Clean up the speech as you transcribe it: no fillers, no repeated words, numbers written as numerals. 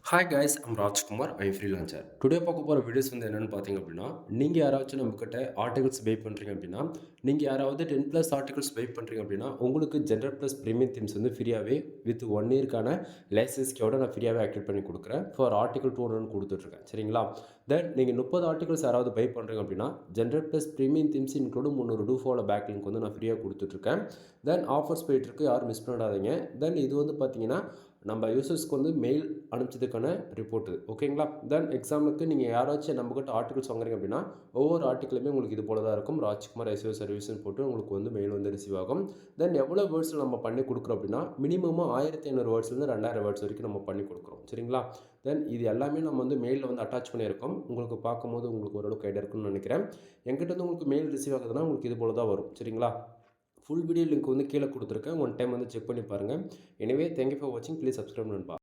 Hi guys, I'm Rajkumar. I freelancer. Today பார்க்க போகிற videos வந்து என்னென்னு பார்த்தீங்க அப்படின்னா, நீங்கள் யாராச்சும் நம்மக்கிட்ட ஆர்டிகல்ஸ் பை பண்ணுறீங்க அப்படின்னா, நீங்கள் யாராவது 10+ ஆர்டிகல்ஸ் பை பண்ணுறீங்க அப்படின்னா, உங்களுக்கு ஜென்ரல் ப்ளஸ் ப்ரீமியம் தீம்ஸ் வந்து ஃப்ரீயாகவே வித் 1 இயர்க்கான லைசன்ஸ்க்கோட நான் ஃப்ரீயாகவே ஆக்டிவேட் பண்ணி கொடுக்குறேன். ஃபார் ஆர்டிகல் 200 கொடுத்துட்ருக்கேன். சரிங்களா? தென் நீங்கள் 30 ஆர்டிகல்ஸ் யாராவது பை பண்ணுறீங்க அப்படின்னா, ஜென்ரல் ப்ளஸ் ப்ரீமியம் தீம்ஸ் இன்க்ளூடும் 300 டூ ஃபாலோ பேக் லிங்க் வந்து நான் ஃப்ரீயாக கொடுத்துட்ருக்கேன். தென் ஆஃபர்ஸ் போயிட்டுருக்கு, யாரும் மிஸ் பண்ணிடாதீங்க. தென் இது வந்து பார்த்தீங்கன்னா, நம்ம யூசர்ஸ்க்கு வந்து மெயில் அனுப்பிச்சதுக்கான ரிப்போர்ட் இது. ஓகேங்களா? தென் எக்ஸாம்பிளுக்கு நீங்கள் யாராச்சும் நம்மகிட்ட ஆர்டிகல்ஸ் வாங்குறீங்க அப்படின்னா, ஒவ்வொரு ஆர்டிக்கிளுமே உங்களுக்கு இது போல தான் இருக்கும். ராஜ்குமார் எஸ்இஓ சர்வீஸ்ன்னு போட்டு உங்களுக்கு வந்து மெயில் வந்து ரிசீவ் ஆகும். தென் எவ்வளோ வேர்ட்ஸில் நம்ம பண்ணி கொடுக்குறோம் அப்படின்னா, மினிமமாக 1500 வேர்ட்ஸ்லேருந்து 2000 வேர்ட்ஸ் வரைக்கும் நம்ம பண்ணி கொடுக்குறோம். சரிங்களா? தென் இது எல்லாமே நம்ம வந்து மெயிலில் வந்து அட்டாச் பண்ணியிருக்கோம். உங்களுக்கு பார்க்கும்போது உங்களுக்கு ஓரளவுக்கு ஐடியா இருக்குன்னு நினைக்கிறேன். என்கிட்ட வந்து உங்களுக்கு மெயில் ரிசீவ் ஆகுதுன்னா உங்களுக்கு இது போல தான் வரும். சரிங்களா? ஃபுல் வீடியோ லிங்க் வந்து கீழே கொடுத்துருக்கேன். ஒன் டைம் வந்து செக் பண்ணி பாருங்கள். எனிவே தேங்க் யூ ஃபார் வாட்சிங். ப்ளீஸ் சப்ஸ்கிரைப் நண்பா.